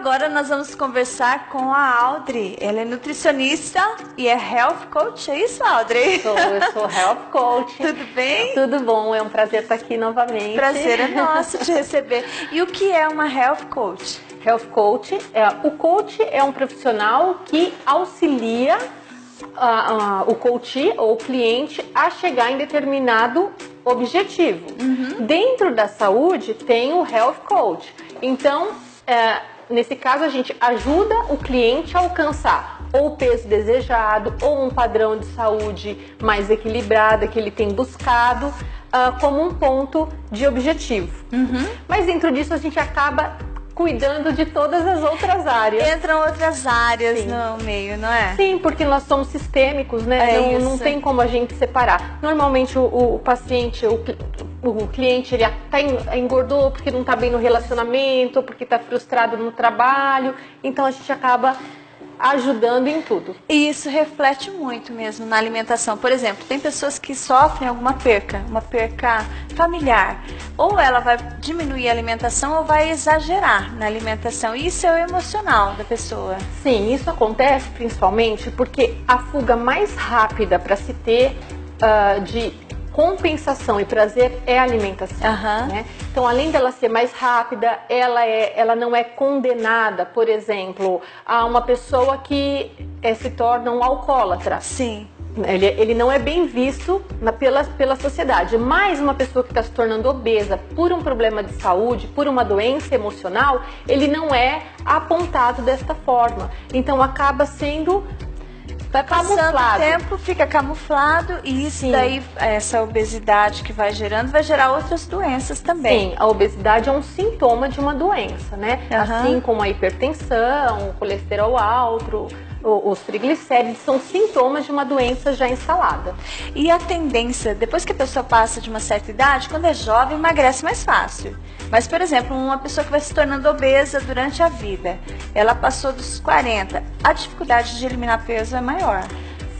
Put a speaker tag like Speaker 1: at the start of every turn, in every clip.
Speaker 1: Agora nós vamos conversar com a Audrey. Ela é nutricionista e é Health Coach, é isso, Audrey?
Speaker 2: Eu sou Health Coach.
Speaker 1: Tudo bem?
Speaker 2: Tudo bom, é um prazer estar aqui novamente.
Speaker 1: Prazer é nosso te receber. E o que é uma Health Coach?
Speaker 2: Health Coach, o coach é um profissional que auxilia o coach ou o cliente a chegar em determinado objetivo. Dentro da saúde tem o Health Coach. Então, nesse caso, a gente ajuda o cliente a alcançar ou o peso desejado ou um padrão de saúde mais equilibrado que ele tem buscado como um ponto de objetivo. Mas dentro disso a gente acaba cuidando de todas as outras áreas.
Speaker 1: Entram outras áreas
Speaker 2: Sim.
Speaker 1: no meio, não é?
Speaker 2: Sim, porque nós somos sistêmicos, né? Não tem como a gente separar. Normalmente o paciente, o cliente, ele até engordou porque não está bem no relacionamento, porque está frustrado no trabalho. Então a gente acaba ajudando em tudo.
Speaker 1: E isso reflete muito mesmo na alimentação. Por exemplo, tem pessoas que sofrem alguma perca, uma perca familiar. Ou ela vai diminuir a alimentação ou vai exagerar na alimentação. Isso é o emocional da pessoa.
Speaker 2: Sim, isso acontece principalmente porque a fuga mais rápida para se ter de compensação e prazer é a alimentação. Né? Então, além dela ser mais rápida, ela não é condenada, por exemplo, a uma pessoa que se torna um alcoólatra.
Speaker 1: Sim.
Speaker 2: Ele não é bem visto pela sociedade, mas uma pessoa que está se tornando obesa por um problema de saúde, por uma doença emocional, ele não é apontado desta forma. Então, acaba sendo
Speaker 1: vai passando
Speaker 2: camuflado.
Speaker 1: O tempo, fica camuflado e isso daí, essa obesidade que vai gerando, vai gerar outras doenças também.
Speaker 2: Sim, a obesidade é um sintoma de uma doença, né? Assim como a hipertensão, o colesterol alto, os triglicéridos são sintomas de uma doença já instalada.
Speaker 1: E a tendência, depois que a pessoa passa de uma certa idade, quando é jovem, emagrece mais fácil. Mas, por exemplo, uma pessoa que vai se tornando obesa durante a vida, ela passou dos 40, a dificuldade de eliminar peso é maior.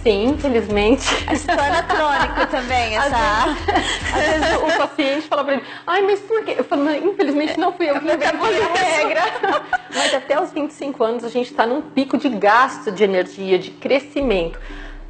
Speaker 2: Sim, infelizmente.
Speaker 1: Se torna crônico também, essa...
Speaker 2: Às vezes o paciente fala pra ele, ai, mas por quê? Eu falo, infelizmente não fui eu que estabeleci a regra. Mas até os 25 anos a gente está num pico de gasto de energia, de crescimento.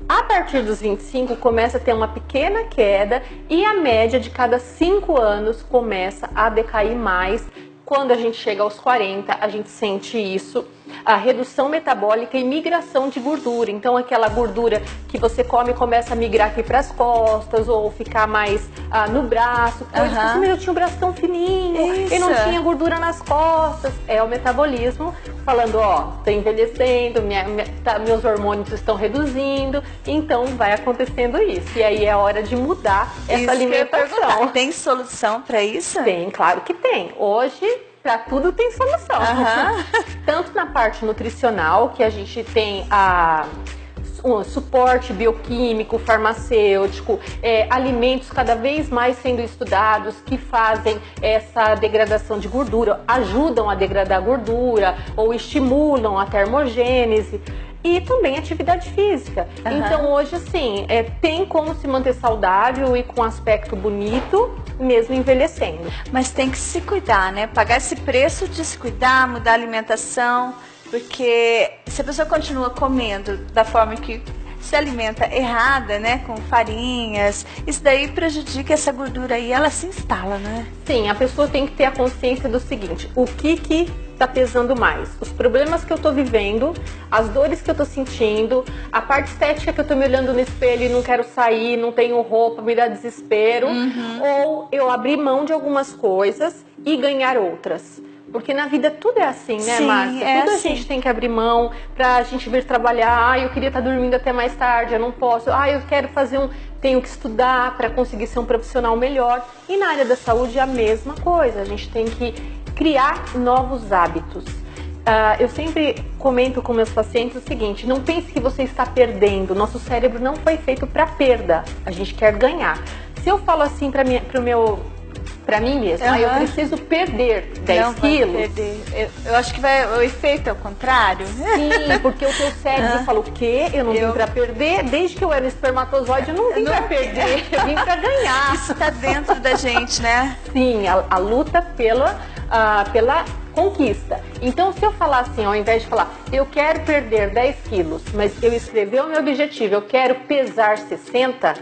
Speaker 2: A partir dos 25 começa a ter uma pequena queda e a média de cada 5 anos começa a decair mais. Quando a gente chega aos 40, a gente sente isso, a redução metabólica e migração de gordura. Então, aquela gordura que você come começa a migrar aqui para as costas ou ficar mais no braço. Mas eu tinha o braço tão fininho, eu não tinha gordura nas costas. É o metabolismo falando, tô envelhecendo, meus hormônios estão reduzindo, então vai acontecendo isso. E aí é hora de mudar essa alimentação.
Speaker 1: Tem solução para isso?
Speaker 2: Tem, claro que tem. Hoje, para tudo tem solução. Tanto na parte nutricional, que a gente tem um suporte bioquímico, farmacêutico, alimentos cada vez mais sendo estudados que fazem essa degradação de gordura, ajudam a degradar a gordura ou estimulam a termogênese. E também atividade física. Então hoje assim, tem como se manter saudável e com aspecto bonito, mesmo envelhecendo.
Speaker 1: Mas tem que se cuidar, né? Pagar esse preço de se cuidar, mudar a alimentação, porque se a pessoa continua comendo da forma que se alimenta errada, né, com farinhas, isso daí prejudica essa gordura aí, ela se instala, né?
Speaker 2: Sim, a pessoa tem que ter a consciência do seguinte, o que tá pesando mais? Os problemas que eu tô vivendo, as dores que eu tô sentindo, a parte estética que eu tô me olhando no espelho e não quero sair, não tenho roupa, me dá desespero, ou eu abrir mão de algumas coisas e ganhar outras. Porque na vida tudo é assim, né, Márcia? Tudo a gente tem que abrir mão pra gente vir trabalhar. Eu queria estar dormindo até mais tarde, eu não posso. Eu quero fazer tenho que estudar para conseguir ser um profissional melhor. E na área da saúde é a mesma coisa. A gente tem que criar novos hábitos. Eu sempre comento com meus pacientes o seguinte, não pense que você está perdendo. Nosso cérebro não foi feito para perda. A gente quer ganhar. Se eu falo assim para mim mesma, eu preciso perder 10 quilos.
Speaker 1: Eu acho que o efeito é o contrário.
Speaker 2: Sim, porque o teu cérebro fala o quê? Eu não vim pra perder. Desde que eu era espermatozoide, eu não vim pra perder, eu vim pra ganhar.
Speaker 1: Isso tá dentro da gente, né?
Speaker 2: Sim, a luta pela conquista. Então, se eu falar assim, ao invés de falar, eu quero perder 10 quilos, mas eu escrever o meu objetivo, eu quero pesar 60,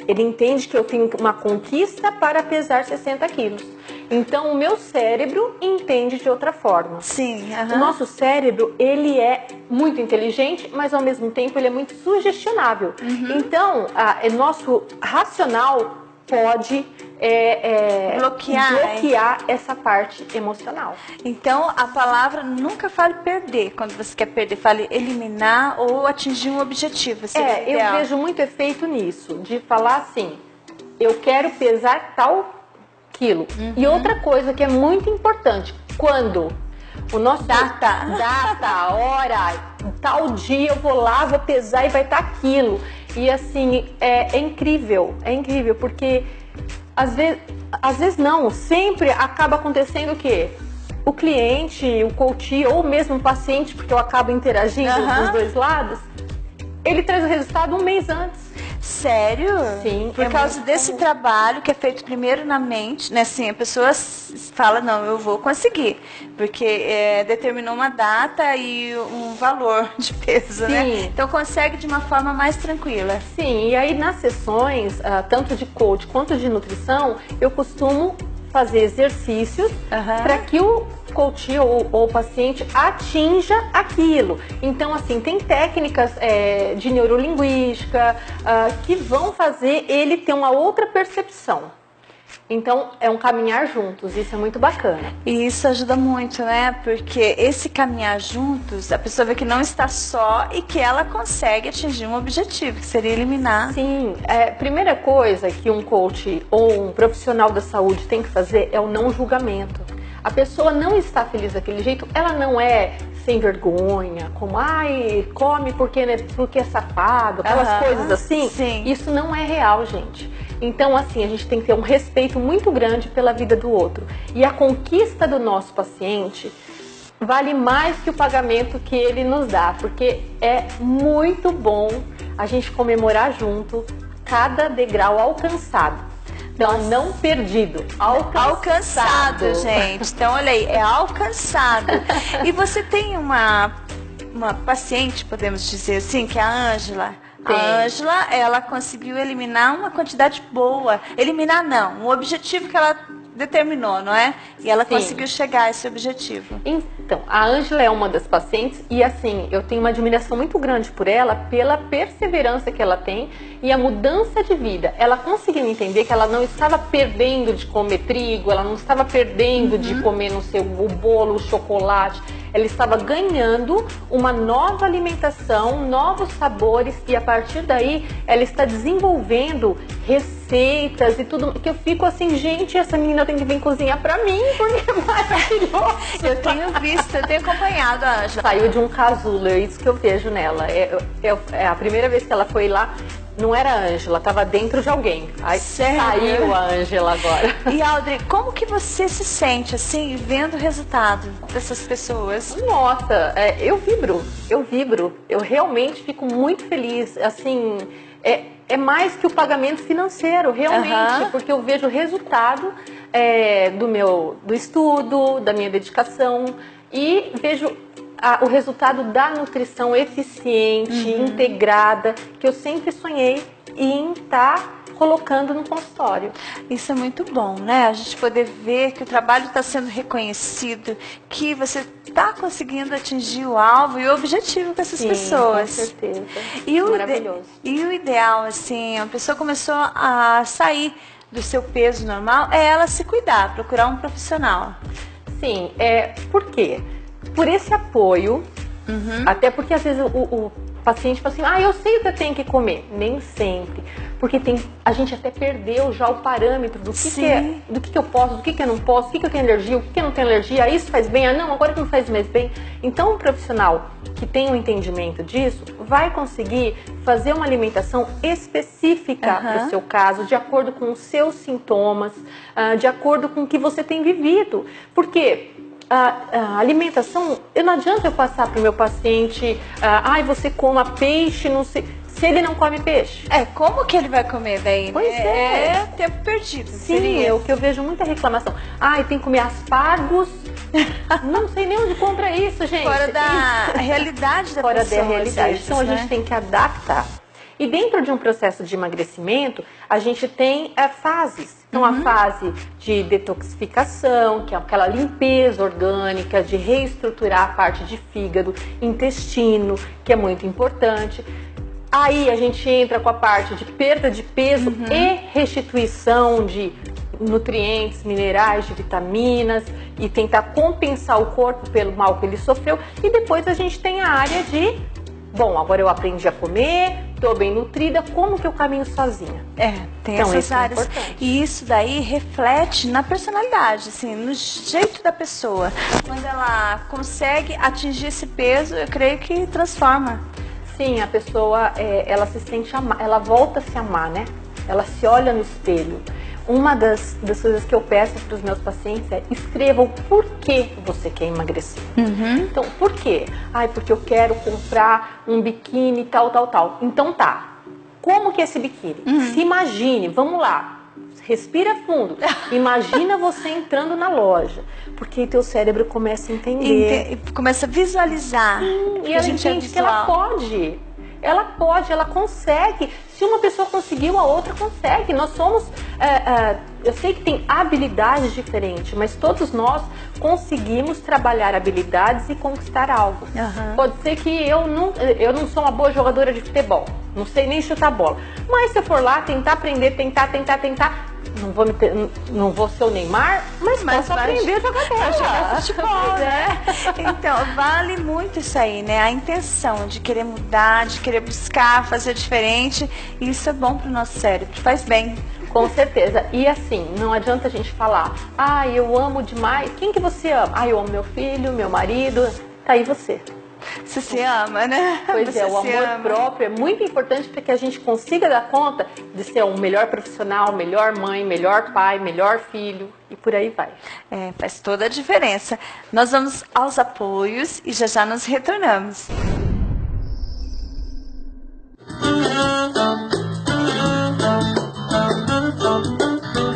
Speaker 2: ele entende que eu tenho uma conquista para pesar 60 quilos. Então, o meu cérebro entende de outra forma.
Speaker 1: Sim.
Speaker 2: O nosso cérebro, ele é muito inteligente, mas ao mesmo tempo ele é muito sugestionável. Então, nosso racional pode bloquear essa parte emocional.
Speaker 1: Então, a palavra nunca fale perder. Quando você quer perder, fale eliminar ou atingir um objetivo.
Speaker 2: Eu vejo muito efeito nisso, de falar assim, eu quero pesar tal quilo. E outra coisa que é muito importante, quando o nosso data, hora, tal dia eu vou lá, vou pesar e vai estar aquilo. E assim, é incrível, porque às vezes não, sempre acaba acontecendo o quê? O cliente, o coach ou mesmo o paciente, porque eu acabo interagindo dos dois lados, ele traz o resultado um mês antes.
Speaker 1: Sério?
Speaker 2: Sim.
Speaker 1: Por causa desse trabalho que é feito primeiro na mente, né? Assim, a pessoa fala, não, eu vou conseguir. Porque determinou uma data e um valor de peso, né? Então consegue de uma forma mais tranquila.
Speaker 2: Sim, e aí nas sessões, tanto de coach quanto de nutrição, eu costumo fazer exercícios para que o coach ou o paciente atinja aquilo. Então, assim, tem técnicas de neurolinguística que vão fazer ele ter uma outra percepção. Então, é um caminhar juntos, isso é muito bacana.
Speaker 1: E isso ajuda muito, né? Porque esse caminhar juntos, a pessoa vê que não está só e que ela consegue atingir um objetivo, que seria eliminar.
Speaker 2: Sim, primeira coisa que um coach ou um profissional da saúde tem que fazer é o não julgamento. A pessoa não está feliz daquele jeito, ela não é sem vergonha, como, come porque é safado, aquelas coisas assim.
Speaker 1: Sim.
Speaker 2: Isso não é real, gente. Então, assim, a gente tem que ter um respeito muito grande pela vida do outro. E a conquista do nosso paciente vale mais que o pagamento que ele nos dá, porque é muito bom a gente comemorar junto cada degrau alcançado. Então, não perdido,
Speaker 1: alcançado, gente. Então, olha aí, é alcançado. E você tem uma paciente, podemos dizer assim, que é a Ângela. A Ângela, ela conseguiu eliminar uma quantidade boa. Eliminar não, um objetivo que ela determinou, não é? E ela conseguiu chegar a esse objetivo.
Speaker 2: Então, a Ângela é uma das pacientes e assim, eu tenho uma admiração muito grande por ela, pela perseverança que ela tem e a mudança de vida. Ela conseguiu entender que ela não estava perdendo de comer trigo, ela não estava perdendo de comer, não sei, o bolo, o chocolate. Ela estava ganhando uma nova alimentação, novos sabores e a partir daí ela está desenvolvendo receitas e tudo, que eu fico assim, gente, essa menina tem que vir cozinhar pra mim, porque é maravilhoso.
Speaker 1: Eu tenho visto, eu tenho acompanhado a Ângela.
Speaker 2: Saiu de um casulo, é isso que eu vejo nela. É a primeira vez que ela foi lá, não era a Ângela, estava dentro de alguém. Aí saiu a Ângela agora.
Speaker 1: E Audrey, como que você se sente assim, vendo o resultado dessas pessoas?
Speaker 2: Nossa, eu vibro. Eu realmente fico muito feliz. Assim, é mais que o pagamento financeiro, realmente, porque eu vejo o resultado do estudo, da minha dedicação e vejo o resultado da nutrição eficiente, integrada, que eu sempre sonhei em estar colocando no consultório.
Speaker 1: Isso é muito bom, né? A gente poder ver que o trabalho está sendo reconhecido, que você está conseguindo atingir o alvo e o objetivo com essas pessoas.
Speaker 2: Com certeza.
Speaker 1: Maravilhoso. E o ideal, assim, a pessoa começou a sair do seu peso normal, é ela se cuidar, procurar um profissional.
Speaker 2: Sim, por quê? Por esse apoio, até porque às vezes o paciente fala assim, eu sei o que eu tenho que comer. Nem sempre. Porque a gente até perdeu já o parâmetro do que eu posso, do que eu não posso, do que eu tenho alergia, o que eu não tenho alergia, isso faz bem, não, agora que não faz mais bem. Então, um profissional que tem um entendimento disso, vai conseguir fazer uma alimentação específica para o seu caso, de acordo com os seus sintomas, de acordo com o que você tem vivido. Porque a alimentação, não adianta eu passar para o meu paciente, você coma peixe, não sei, se ele não come peixe.
Speaker 1: Como que ele vai comer daí?
Speaker 2: Pois é
Speaker 1: tempo perdido.
Speaker 2: Sim, é o que eu vejo muita reclamação. Tem que comer aspargos Não sei nem onde compra isso, gente.
Speaker 1: Fora da realidade da
Speaker 2: Fora
Speaker 1: pessoa.
Speaker 2: da realidade. Então a gente tem que adaptar. E dentro de um processo de emagrecimento, a gente tem fases. Então, a fase de detoxificação, que é aquela limpeza orgânica, de reestruturar a parte de fígado, intestino, que é muito importante. Aí a gente entra com a parte de perda de peso e restituição de nutrientes, minerais, de vitaminas e tentar compensar o corpo pelo mal que ele sofreu. E depois a gente tem a área de, bom, agora eu aprendi a comer, estou bem nutrida, como que eu caminho sozinha?
Speaker 1: Tem
Speaker 2: Então,
Speaker 1: essas
Speaker 2: isso é
Speaker 1: áreas.
Speaker 2: importante.
Speaker 1: E isso daí reflete na personalidade, assim, no jeito da pessoa. Quando ela consegue atingir esse peso, eu creio que transforma.
Speaker 2: Sim, a pessoa, ela se sente ela volta a se amar, né? Ela se olha no espelho. Uma das coisas que eu peço para os meus pacientes é: escreva o porquê você quer emagrecer. Então, por quê? Porque eu quero comprar um biquíni tal. Então tá, como que é esse biquíni? Se imagine, vamos lá, respira fundo, imagina você entrando na loja, porque teu cérebro começa a entender.
Speaker 1: Começa a visualizar.
Speaker 2: E ela entende que ela pode. Ela consegue. Se uma pessoa conseguiu, a outra consegue. Nós somos... eu sei que tem habilidades diferentes, mas todos nós conseguimos trabalhar habilidades e conquistar algo. Pode ser que eu não sou uma boa jogadora de futebol, não sei nem chutar bola. Mas se eu for lá tentar aprender, tentar, não vou ser o Neymar, mas posso aprender a jogar bola.
Speaker 1: Jogar futebol, né? Então, vale muito isso aí, né? A intenção de querer mudar, de querer buscar, fazer diferente. E isso é bom pro nosso cérebro, faz bem.
Speaker 2: Com certeza. E assim, não adianta a gente falar: eu amo demais. Quem que você ama? Eu amo meu filho, meu marido. Tá aí você.
Speaker 1: Você se ama, né?
Speaker 2: Pois
Speaker 1: você
Speaker 2: o amor próprio é muito importante para que a gente consiga dar conta de ser um melhor profissional, melhor mãe, melhor pai, melhor filho e por aí vai.
Speaker 1: Faz toda a diferença. Nós vamos aos apoios e já nos retornamos.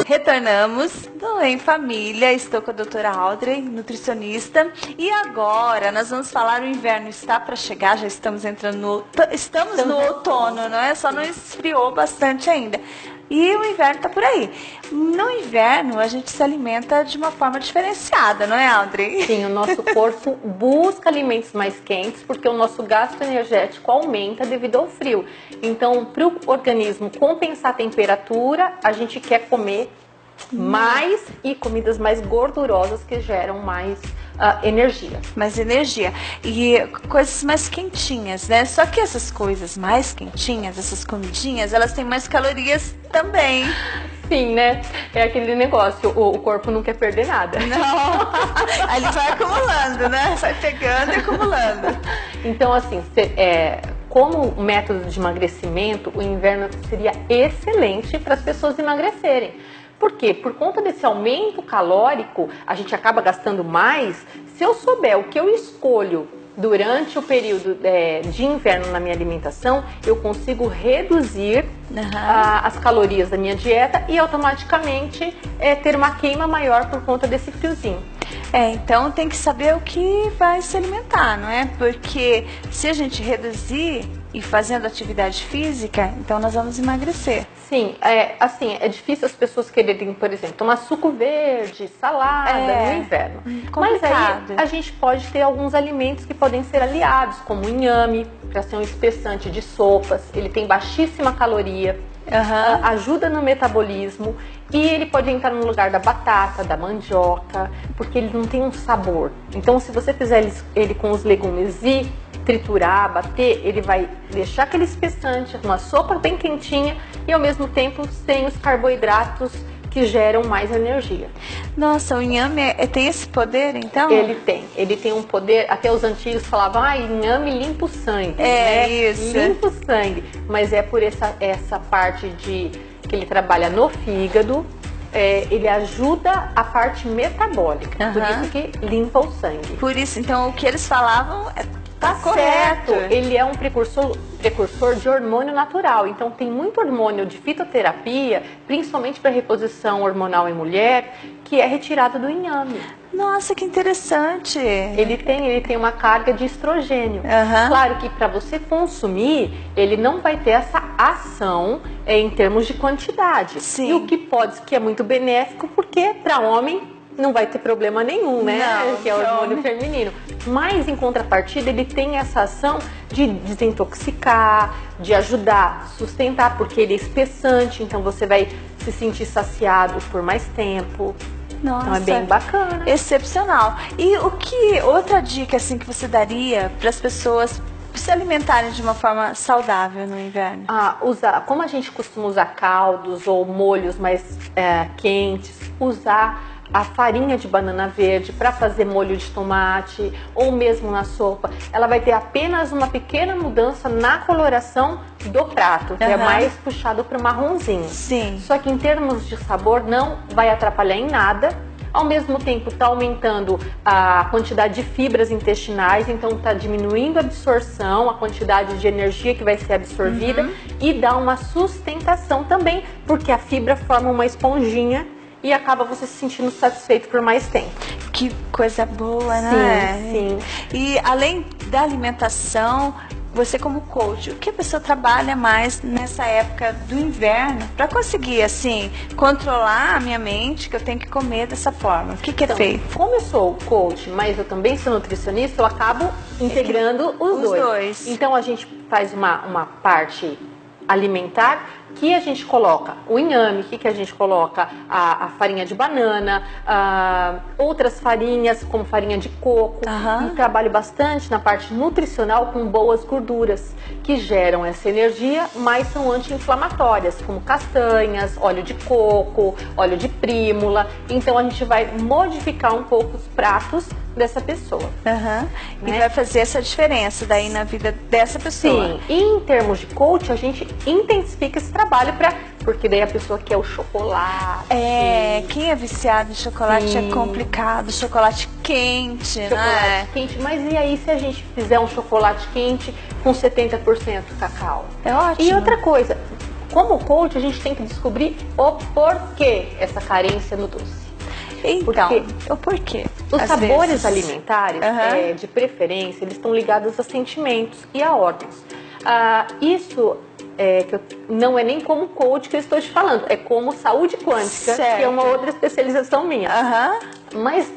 Speaker 1: Retornamos do Em Família, estou com a doutora Audrey, nutricionista, e agora nós vamos falar: o inverno está para chegar, já estamos entrando no outono, não é? Só não esfriou bastante ainda. E o inverno está por aí. No inverno, a gente se alimenta de uma forma diferenciada, não é, Audrey?
Speaker 2: Sim, o nosso corpo busca alimentos mais quentes porque o nosso gasto energético aumenta devido ao frio. Então, para o organismo compensar a temperatura, a gente quer comer mais e comidas mais gordurosas que geram mais energia.
Speaker 1: Mais energia. E coisas mais quentinhas, né? Só que essas coisas mais quentinhas, essas comidinhas, elas têm mais calorias também.
Speaker 2: Sim, né? É aquele negócio, o corpo não quer perder nada.
Speaker 1: Não. Aí ele vai acumulando, né? Vai pegando e acumulando.
Speaker 2: Então, assim, como método de emagrecimento, o inverno seria excelente para as pessoas emagrecerem. Por quê? Por conta desse aumento calórico, a gente acaba gastando mais. Se eu souber o que eu escolho durante o período de inverno na minha alimentação, eu consigo reduzir as calorias da minha dieta e automaticamente ter uma queima maior por conta desse friozinho.
Speaker 1: Então tem que saber o que vai se alimentar, não é? Porque se a gente reduzir e fazendo atividade física, então nós vamos emagrecer.
Speaker 2: Sim, é difícil as pessoas quererem, por exemplo, tomar suco verde, salada no inverno. Mas aí a gente pode ter alguns alimentos que podem ser aliados, como o inhame, para ser um espessante de sopas. Ele tem baixíssima caloria, ajuda no metabolismo e ele pode entrar no lugar da batata, da mandioca, porque ele não tem um sabor. Então, se você fizer ele com os legumes e triturar, bater, ele vai deixar aquele espessante, uma sopa bem quentinha e ao mesmo tempo sem os carboidratos que geram mais energia.
Speaker 1: Nossa, o inhame tem esse poder, então?
Speaker 2: Ele tem um poder, até os antigos falavam, inhame limpa o sangue.
Speaker 1: Isso.
Speaker 2: Limpa o sangue, mas é por essa parte que ele trabalha no fígado, ele ajuda a parte metabólica, por isso que limpa o sangue.
Speaker 1: Por isso, então, o que eles falavam
Speaker 2: Tá certo. Ele é um precursor de hormônio natural. Então tem muito hormônio de fitoterapia, principalmente para reposição hormonal em mulher, que é retirado do inhame.
Speaker 1: Nossa, que interessante.
Speaker 2: Ele tem uma carga de estrogênio. Claro que para você consumir, ele não vai ter essa ação em termos de quantidade.
Speaker 1: Sim.
Speaker 2: E o que é muito benéfico, porque para homem não vai ter problema nenhum, né?
Speaker 1: Não,
Speaker 2: que é o hormônio feminino. Mas, em contrapartida, ele tem essa ação de desintoxicar, de ajudar a sustentar, porque ele é espessante, então você vai se sentir saciado por mais tempo.
Speaker 1: Nossa,
Speaker 2: então é bem bacana.
Speaker 1: Excepcional. E outra dica assim que você daria para as pessoas se alimentarem de uma forma saudável no inverno?
Speaker 2: Como a gente costuma usar caldos ou molhos mais quentes, usar a farinha de banana verde para fazer molho de tomate ou mesmo na sopa, ela vai ter apenas uma pequena mudança na coloração do prato, que é mais puxado para o marronzinho.
Speaker 1: Sim.
Speaker 2: Só que em termos de sabor não vai atrapalhar em nada. Ao mesmo tempo está aumentando a quantidade de fibras intestinais, então está diminuindo a absorção, a quantidade de energia que vai ser absorvida e dá uma sustentação também, porque a fibra forma uma esponjinha e acaba você se sentindo satisfeito por mais tempo.
Speaker 1: Que coisa boa, né?
Speaker 2: Sim.
Speaker 1: E além da alimentação, você como coach, o que a pessoa trabalha mais nessa época do inverno para conseguir, assim, controlar a minha mente, que eu tenho que comer dessa forma? O que é feito?
Speaker 2: Como eu sou coach, mas eu também sou nutricionista, eu acabo integrando os dois. Então a gente faz uma parte alimentar, que a gente coloca o inhame, que a gente coloca a farinha de banana, outras farinhas, como farinha de coco. E trabalho bastante na parte nutricional com boas gorduras, que geram essa energia, mas são anti-inflamatórias, como castanhas, óleo de coco, óleo de prímula. Então a gente vai modificar um pouco os pratos dessa pessoa.
Speaker 1: E vai fazer essa diferença daí na vida dessa pessoa.
Speaker 2: Sim, e em termos de coach, a gente intensifica esse trabalho porque daí a pessoa quer o chocolate.
Speaker 1: Quem é viciado em chocolate é complicado, chocolate quente, né?
Speaker 2: Quente, mas e aí se a gente fizer um chocolate quente com 70% cacau?
Speaker 1: É ótimo.
Speaker 2: E outra coisa, como coach, a gente tem que descobrir o porquê essa carência no doce.
Speaker 1: Então, o porquê?
Speaker 2: Os sabores alimentares, de preferência, eles estão ligados a sentimentos e a órgãos. Isso não é nem como coach que eu estou te falando, é como saúde quântica, que é uma outra especialização minha. Mas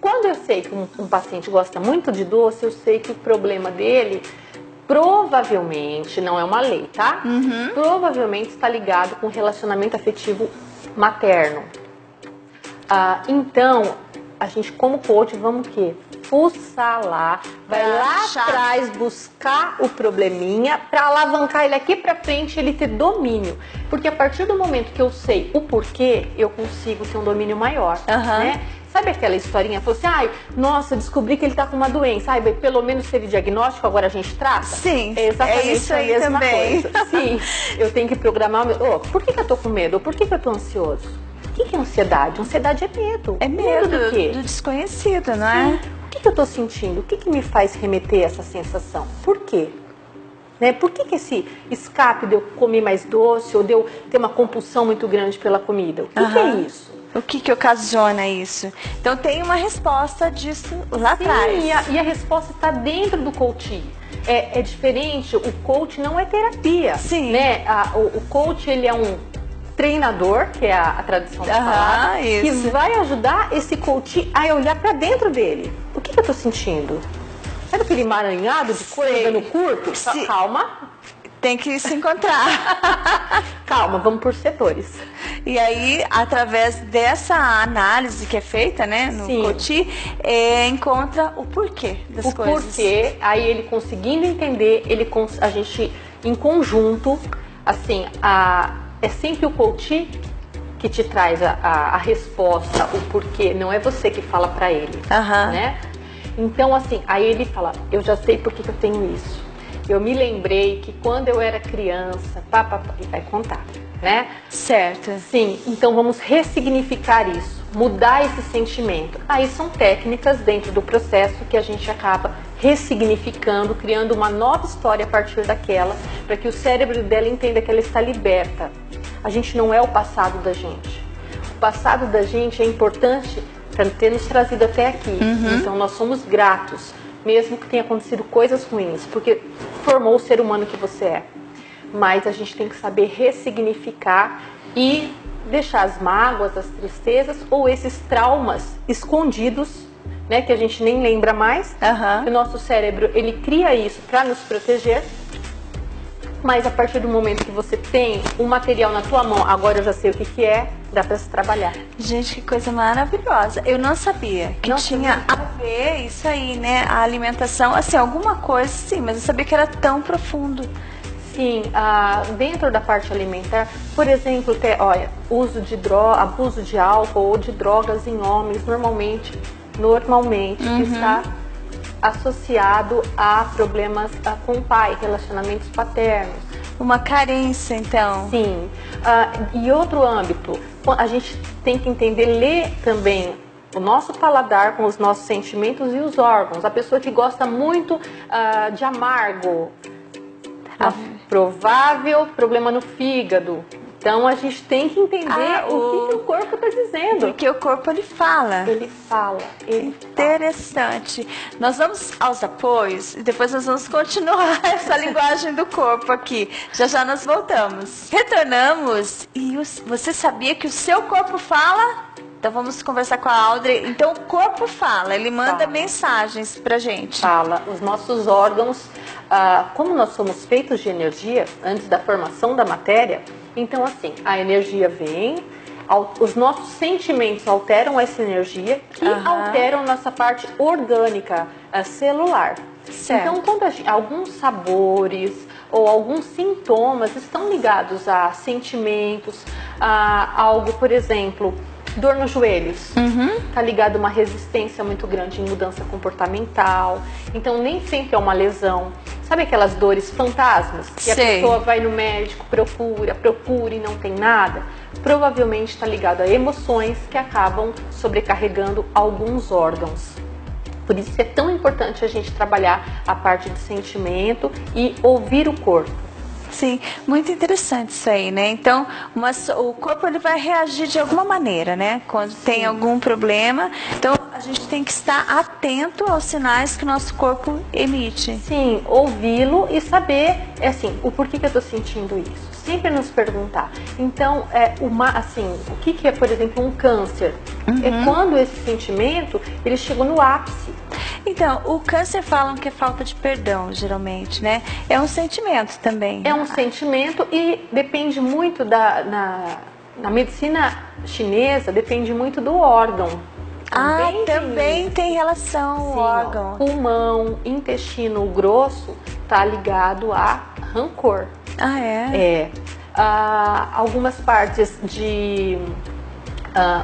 Speaker 2: quando eu sei que um paciente gosta muito de doce, eu sei que o problema dele provavelmente, não é uma lei, tá? Provavelmente está ligado com relacionamento afetivo materno. Então, a gente como coach, vamos o quê? Fuçar lá, vai lá atrás buscar o probleminha para alavancar ele aqui para frente, ele ter domínio. Porque a partir do momento que eu sei o porquê, eu consigo ter um domínio maior, né? Sabe aquela historinha? Falou assim, nossa, descobri que ele tá com uma doença. Pelo menos teve diagnóstico, agora a gente trata?
Speaker 1: Sim,
Speaker 2: é exatamente
Speaker 1: isso aí
Speaker 2: a mesma
Speaker 1: também.
Speaker 2: coisa. Sim, eu tenho que programar o meu... por que eu tô com medo? Por que eu tô ansioso? O que é ansiedade? Ansiedade é medo.
Speaker 1: É medo
Speaker 2: do quê?
Speaker 1: Do desconhecido, não é?
Speaker 2: O que eu estou sentindo? O que me faz remeter essa sensação? Por quê? Por que esse escape de eu comer mais doce ou de eu ter uma compulsão muito grande pela comida? O que é isso?
Speaker 1: O que ocasiona isso? Então tem uma resposta disso lá atrás.
Speaker 2: E a resposta está dentro do coaching. É diferente, o coach não é terapia.
Speaker 1: Sim.
Speaker 2: Né? O coach, ele é um treinador, que é a tradução da palavra, que vai ajudar esse coach a olhar para dentro dele. O que eu tô sentindo? Sabe aquele emaranhado de coisa no curto? Calma.
Speaker 1: Tem que se encontrar.
Speaker 2: Calma, vamos por setores.
Speaker 1: E aí, através dessa análise que é feita, né, no coaching, encontra o porquê das coisas. O
Speaker 2: porquê, aí ele conseguindo entender, a gente em conjunto, assim, é sempre o coach que te traz a resposta, o porquê, não é você que fala pra ele, né? Então, assim, aí ele fala, eu já sei por que eu tenho isso. Eu me lembrei que quando eu era criança, e vai contar, né?
Speaker 1: Certo.
Speaker 2: Sim, então vamos ressignificar isso, mudar esse sentimento. Aí são técnicas dentro do processo que a gente acaba ressignificando, criando uma nova história a partir daquela, para que o cérebro dela entenda que ela está liberta. A gente não é o passado da gente. O passado da gente é importante para ter nos trazido até aqui. Então nós somos gratos, mesmo que tenha acontecido coisas ruins, porque formou o ser humano que você é. Mas a gente tem que saber ressignificar e deixar as mágoas, as tristezas ou esses traumas escondidos, né, que a gente nem lembra mais. O nosso cérebro, ele cria isso para nos proteger. Mas a partir do momento que você tem um material na tua mão, agora eu já sei o que que é, dá para se trabalhar.
Speaker 1: Gente, que coisa maravilhosa. Eu não sabia que tinha a ver isso aí, né? A alimentação, assim, alguma coisa sim, mas eu sabia que era tão profundo.
Speaker 2: Sim, dentro da parte alimentar, por exemplo, olha, abuso de álcool ou de drogas em homens, normalmente está associado a problemas com o pai, relacionamentos paternos.
Speaker 1: Uma carência, então.
Speaker 2: Sim. E outro âmbito, a gente tem que entender, ler também o nosso paladar com os nossos sentimentos e os órgãos. A pessoa que gosta muito de amargo, provável problema no fígado. Então a gente tem que entender o que o corpo está dizendo.
Speaker 1: Porque o corpo ele fala.
Speaker 2: Ele fala.
Speaker 1: Interessante. Nós vamos aos apoios e depois nós vamos continuar essa linguagem do corpo aqui. Já já nós voltamos. Retornamos e você sabia que o seu corpo fala? Então vamos conversar com a Audrey. Então o corpo fala, ele manda mensagens pra gente.
Speaker 2: Fala, os nossos órgãos, como nós somos feitos de energia antes da formação da matéria, então assim, a energia vem, os nossos sentimentos alteram essa energia que alteram nossa parte orgânica, celular.
Speaker 1: Certo.
Speaker 2: Então quando alguns sabores ou alguns sintomas estão ligados a sentimentos, a algo, por exemplo, dor nos joelhos, tá ligado a uma resistência muito grande em mudança comportamental. Então nem sempre é uma lesão. Sabe aquelas dores fantasmas? Que a pessoa vai no médico, procura e não tem nada? Provavelmente está ligado a emoções que acabam sobrecarregando alguns órgãos. Por isso é tão importante a gente trabalhar a parte de sentimento e ouvir o corpo.
Speaker 1: Sim, muito interessante isso aí, né? Então, o corpo ele vai reagir de alguma maneira, né? Quando tem algum problema. Então, a gente tem que estar atento aos sinais que o nosso corpo emite.
Speaker 2: Sim, ouvi-lo e saber, o porquê que eu estou sentindo isso. Sempre nos perguntar. Então, o que é, por exemplo, um câncer? É quando esse sentimento, ele chegou no ápice.
Speaker 1: Então, o câncer falam que é falta de perdão, geralmente, né? É um sentimento também.
Speaker 2: É um sentimento e depende muito na medicina chinesa, depende muito do órgão.
Speaker 1: Também tem relação o órgão.
Speaker 2: Pulmão, intestino grosso, tá ligado a rancor. Algumas partes de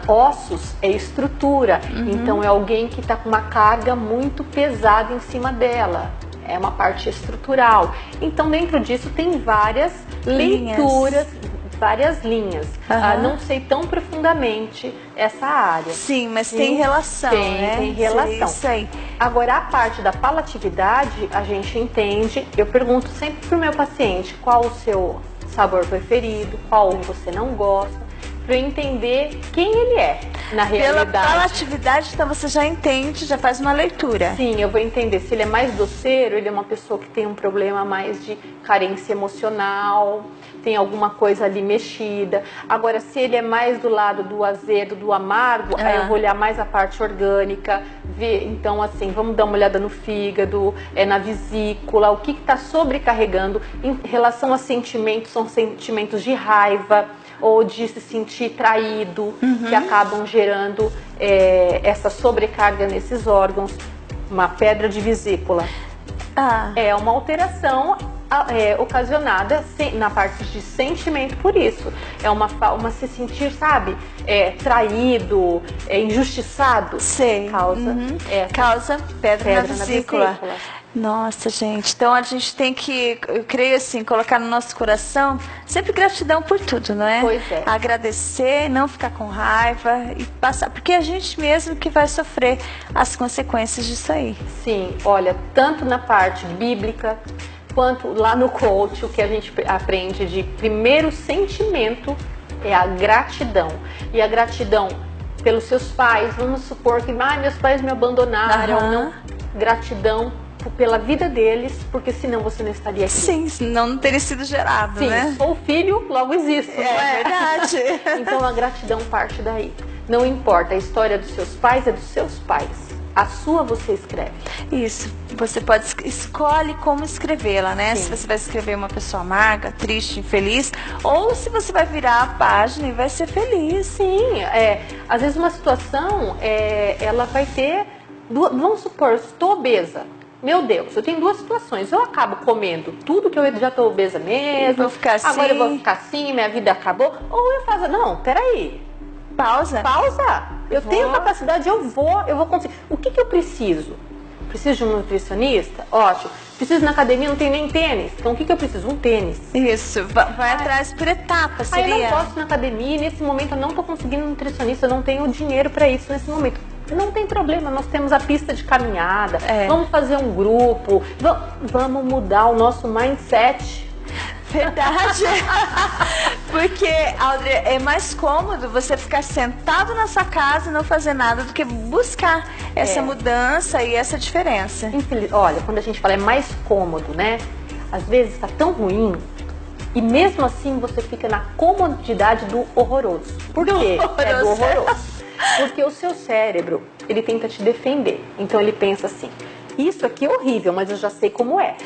Speaker 2: ossos é estrutura, então é alguém que está com uma carga muito pesada em cima dela, é uma parte estrutural. Então dentro disso tem várias leituras, várias linhas. Não sei tão profundamente essa área.
Speaker 1: Sim, mas tem relação, né?
Speaker 2: Tem relação.
Speaker 1: Sim.
Speaker 2: Agora a parte da palatividade a gente entende, eu pergunto sempre pro meu paciente qual o seu sabor preferido, qual você não gosta, para entender quem ele é na realidade.
Speaker 1: Pela palatividade, então você já entende, já faz uma leitura.
Speaker 2: Sim, eu vou entender se ele é mais doceiro, ele é uma pessoa que tem um problema mais de carência emocional, tem alguma coisa ali mexida. Agora, se ele é mais do lado do azedo, do amargo, aí eu vou olhar mais a parte orgânica, ver, então assim, vamos dar uma olhada no fígado, na vesícula, o que está sobrecarregando em relação a sentimentos, são sentimentos de raiva, ou de se sentir traído, que acabam gerando essa sobrecarga nesses órgãos. Uma pedra de vesícula é uma alteração ocasionada na parte de sentimento por isso. É uma se sentir, sabe, traído, injustiçado.
Speaker 1: Sei. Causa pedra na vesícula. Nossa, gente. Então a gente tem que, eu creio assim, colocar no nosso coração sempre gratidão por tudo, não é?
Speaker 2: Pois é.
Speaker 1: Agradecer, não ficar com raiva e passar, porque é a gente mesmo que vai sofrer as consequências disso aí.
Speaker 2: Sim, olha, tanto na parte bíblica quanto lá no coach, o que a gente aprende de primeiro sentimento é a gratidão. E a gratidão pelos seus pais, vamos supor que meus pais me abandonaram, não, gratidão pela vida deles, porque senão você não estaria aqui.
Speaker 1: Sim, senão não teria sido gerado,
Speaker 2: sim,
Speaker 1: né?
Speaker 2: Sou filho, logo existo.
Speaker 1: É verdade.
Speaker 2: Então a gratidão parte daí. Não importa, a história dos seus pais é dos seus pais. A sua você escreve.
Speaker 1: Isso, você pode escolhe como escrevê-la, né?
Speaker 2: Sim.
Speaker 1: Se você vai escrever uma pessoa amarga, triste, infeliz, ou se você vai virar a página e vai ser feliz.
Speaker 2: Sim, às vezes uma situação, ela vai ter, vamos supor, estou obesa. Meu Deus, eu tenho duas situações. Eu acabo comendo tudo que eu já estou obesa mesmo.
Speaker 1: Vou ficar assim.
Speaker 2: Agora eu vou ficar assim, minha vida acabou. Ou eu faço, não, peraí.
Speaker 1: Pausa.
Speaker 2: Eu tenho capacidade, eu vou conseguir. O que eu preciso? Preciso de um nutricionista? Ótimo. Preciso na academia, não tem nem tênis. Então o que eu preciso? Um tênis.
Speaker 1: Isso, vai atrás por etapas, seria.
Speaker 2: Eu não posso ir na academia e nesse momento eu não estou conseguindo um nutricionista, eu não tenho dinheiro para isso nesse momento. Não tem problema, nós temos a pista de caminhada, vamos fazer um grupo, vamos mudar o nosso mindset.
Speaker 1: Verdade. Porque, Audrey, é mais cômodo você ficar sentado na sua casa e não fazer nada do que buscar essa mudança e essa diferença.
Speaker 2: Olha, quando a gente fala é mais cômodo, né? Às vezes está tão ruim e mesmo assim você fica na comodidade do horroroso. Por quê? É do horroroso. Porque o seu cérebro, ele tenta te defender. Então ele pensa assim, isso aqui é horrível, mas eu já sei como é.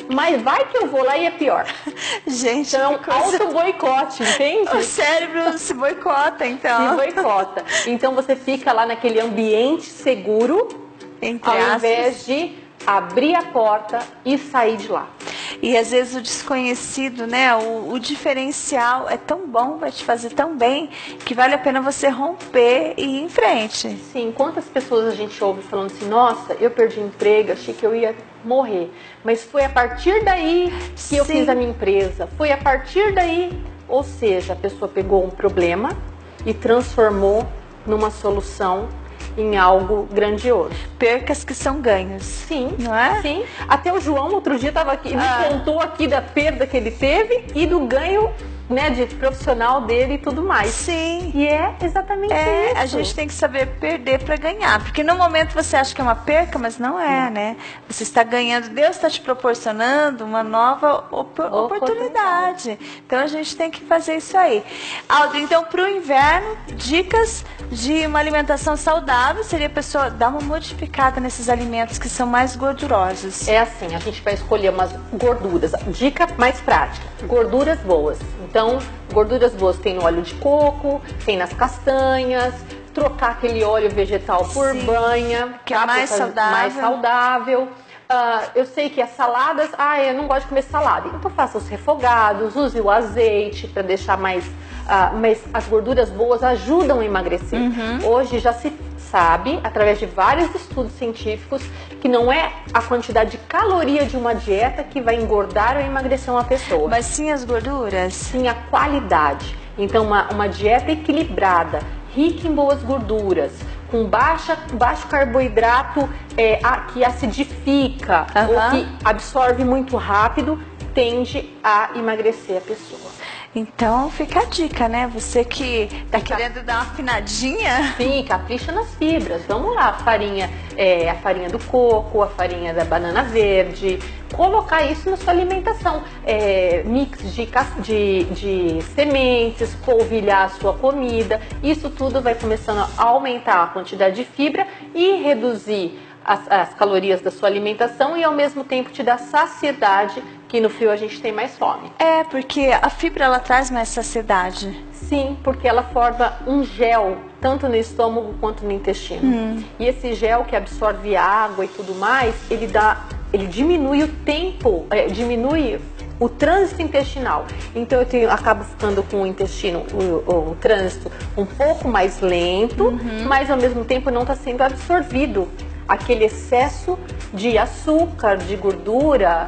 Speaker 2: Mas vai que eu vou lá e é pior.
Speaker 1: Gente,
Speaker 2: então é um auto-boicote, entende?
Speaker 1: O cérebro se boicota, então.
Speaker 2: Se boicota. Então você fica lá naquele ambiente seguro, ao invés de abrir a porta e sair de lá.
Speaker 1: E às vezes o desconhecido, né, o diferencial é tão bom, vai te fazer tão bem, que vale a pena você romper e ir em frente.
Speaker 2: Sim, quantas pessoas a gente ouve falando assim, nossa, eu perdi o emprego, achei que eu ia morrer. Mas foi a partir daí que eu fiz a minha empresa. Foi a partir daí, ou seja, a pessoa pegou um problema e transformou numa solução, em algo grandioso.
Speaker 1: Percas que são ganhos.
Speaker 2: Sim,
Speaker 1: não é?
Speaker 2: Sim. Até o João outro dia estava aqui, me contou aqui da perda que ele teve e do ganho, né, de profissional dele e tudo mais.
Speaker 1: Sim.
Speaker 2: E é exatamente isso.
Speaker 1: A gente tem que saber perder para ganhar, porque no momento você acha que é uma perca, mas não é, né? Você está ganhando, Deus está te proporcionando uma nova oportunidade. Então a gente tem que fazer isso aí. Audrey, então para o inverno, dicas de uma alimentação saudável seria a pessoa dar uma modificada nesses alimentos que são mais gordurosos.
Speaker 2: É assim, a gente vai escolher umas gorduras. Dica mais prática, gorduras boas. Então, gorduras boas tem no óleo de coco, tem nas castanhas, trocar aquele óleo vegetal por banha,
Speaker 1: que é mais saudável.
Speaker 2: Mais saudável. Eu sei que as saladas, eu não gosto de comer salada, então faça os refogados, use o azeite para deixar mais... mas as gorduras boas ajudam a emagrecer. Hoje já se sabe, através de vários estudos científicos, que não é a quantidade de caloria de uma dieta que vai engordar ou emagrecer uma pessoa.
Speaker 1: Mas sim as gorduras?
Speaker 2: Sim a qualidade. Então uma dieta equilibrada, rica em boas gorduras, com baixo carboidrato que acidifica ou que absorve muito rápido, tende a emagrecer a pessoa.
Speaker 1: Então fica a dica, né? Você que tá querendo dar uma afinadinha.
Speaker 2: Sim, capricha nas fibras. Vamos lá, a farinha do coco, a farinha da banana verde. Colocar isso na sua alimentação. Mix de sementes, polvilhar a sua comida. Isso tudo vai começando a aumentar a quantidade de fibra e reduzir as calorias da sua alimentação e ao mesmo tempo te dar saciedade, que no frio a gente tem mais fome.
Speaker 1: Porque a fibra ela traz mais saciedade.
Speaker 2: Sim, porque ela forma um gel, tanto no estômago quanto no intestino. E esse gel que absorve água e tudo mais, ele dá ele diminui o tempo, diminui o trânsito intestinal. Então eu acabo ficando com o intestino, o trânsito um pouco mais lento, mas ao mesmo tempo não está sendo absorvido aquele excesso de açúcar, de gordura,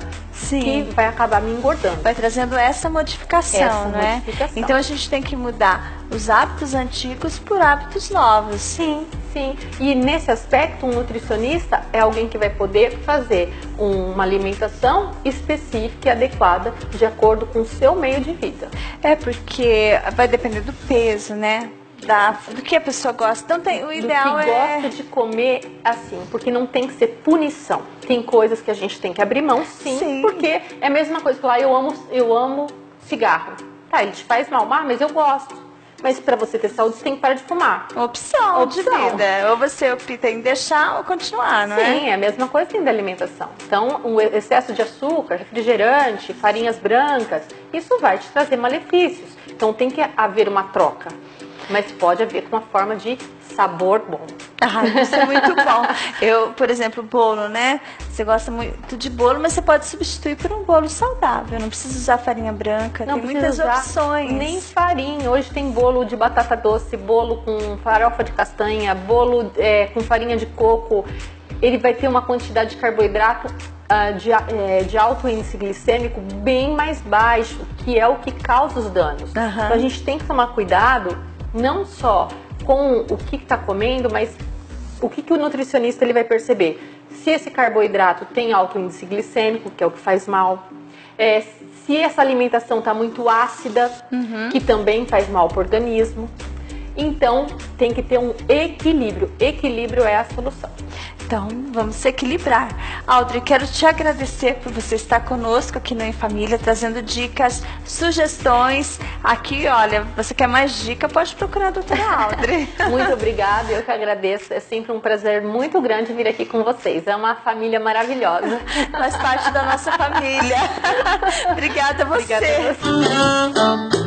Speaker 2: que vai acabar me engordando.
Speaker 1: Vai trazendo essa modificação, né? Então a gente tem que mudar os hábitos antigos por hábitos novos.
Speaker 2: Sim. E nesse aspecto, um nutricionista é alguém que vai poder fazer uma alimentação específica e adequada de acordo com o seu meio de vida.
Speaker 1: É porque vai depender do peso, né? Do que a pessoa gosta. Então o ideal
Speaker 2: do que gosta de comer assim, porque não tem que ser punição. Tem coisas que a gente tem que abrir mão, sim. Porque é a mesma coisa que falar, eu amo cigarro. Tá, ele te faz mal, mas eu gosto. Mas para você ter saúde, você tem que parar de fumar.
Speaker 1: Opção de vida. Ou você opta em deixar ou continuar, não é?
Speaker 2: Sim, é a mesma coisa dentro da alimentação. Então, o excesso de açúcar, refrigerante, farinhas brancas, isso vai te trazer malefícios. Então, tem que haver uma troca. Mas pode haver uma forma de sabor bom.
Speaker 1: Isso é muito bom. Eu, por exemplo, bolo, né? Você gosta muito de bolo, mas você pode substituir por um bolo saudável. Não precisa usar farinha branca, tem muitas opções.
Speaker 2: Nem farinha. Hoje tem bolo de batata doce, bolo com farofa de castanha, bolo com farinha de coco. Ele vai ter uma quantidade de carboidrato de alto índice glicêmico bem mais baixo, que é o que causa os danos. Então a gente tem que tomar cuidado não só com o que está comendo, mas o que o nutricionista ele vai perceber. Se esse carboidrato tem alto índice glicêmico, que é o que faz mal. Se essa alimentação está muito ácida, que também faz mal para o organismo. Então, tem que ter um equilíbrio. Equilíbrio é a solução.
Speaker 1: Então, vamos se equilibrar. Audrey, quero te agradecer por você estar conosco aqui no Em Família, trazendo dicas, sugestões. Aqui, olha, você quer mais dica, pode procurar a doutora Audrey.
Speaker 2: Muito obrigada, eu que agradeço. É sempre um prazer muito grande vir aqui com vocês. É uma família maravilhosa.
Speaker 1: Faz parte da nossa família. Obrigada a você.
Speaker 2: Obrigada a você.